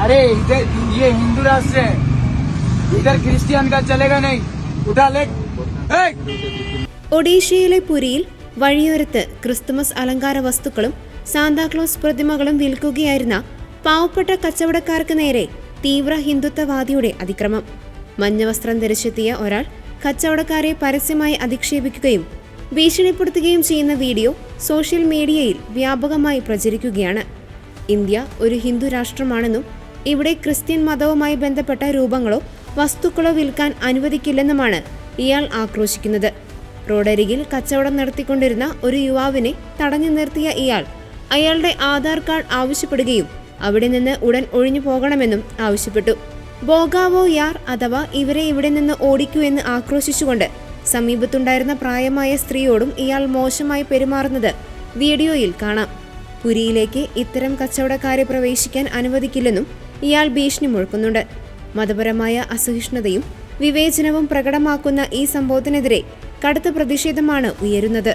अरे इधर ये हिंदू राष्ट्र है, इधर क्रिश्चियन का चलेगा नहीं, उठा ले। ഒഡീഷയിലെ പുരിയിൽ വഴിയോരത്ത് ക്രിസ്തുമസ് അലങ്കാര വസ്തുക്കളും സാന്താക്ലോസ് പ്രതിമകളും വിൽക്കുകയായിരുന്ന പാവപ്പെട്ട കച്ചവടക്കാർക്ക് നേരെ തീവ്ര ഹിന്ദുത്വവാദിയുടെ അതിക്രമം. മഞ്ഞവസ്ത്രം ധരിച്ചെത്തിയ ഒരാൾ കച്ചവടക്കാരെ പരസ്യമായി അധിക്ഷേപിക്കുകയും ഭീഷണിപ്പെടുത്തുകയും ചെയ്യുന്ന വീഡിയോ സോഷ്യൽ മീഡിയയിൽ വ്യാപകമായി പ്രചരിക്കുകയാണ്. ഇന്ത്യ ഒരു ഹിന്ദു രാഷ്ട്രമാണെന്നും ഇവിടെ ക്രിസ്ത്യൻ മതവുമായി ബന്ധപ്പെട്ട രൂപങ്ങളോ വസ്തുക്കളോ വിൽക്കാൻ അനുവദിക്കില്ലെന്നുമാണ് ഇയാൾ ആക്രോശിക്കുന്നത്. റോഡരികിൽ കച്ചവടം നടത്തിക്കൊണ്ടിരുന്ന ഒരു യുവാവിനെ തടഞ്ഞു നിർത്തിയ ഇയാൾ അയാളുടെ ആധാർ കാർഡ് ആവശ്യപ്പെടുകയും അവിടെ നിന്ന് ഉടൻ ഒഴിഞ്ഞു പോകണമെന്നും ആവശ്യപ്പെട്ടു. ബോഗാവോ യാർ അഥവാ ഇവരെ ഇവിടെ നിന്ന് ഓടിക്കൂ എന്ന് ആക്രോശിച്ചുകൊണ്ട് സമീപത്തുണ്ടായിരുന്ന പ്രായമായ സ്ത്രീയോടും ഇയാൾ മോശമായി പെരുമാറുന്നത് വീഡിയോയിൽ കാണാം. പുരിയിലേക്ക് ഇത്തരം കച്ചവടക്കാരെ പ്രവേശിക്കാൻ അനുവദിക്കില്ലെന്നും ഇയാൾ ഭീഷണി മുഴക്കുന്നുണ്ട്. മതപരമായ അസഹിഷ്ണുതയും വിവേചനവും പ്രകടമാക്കുന്ന ഈ സംഭവത്തിനെതിരെ കടുത്ത പ്രതിഷേധമാണ് ഉയരുന്നത്.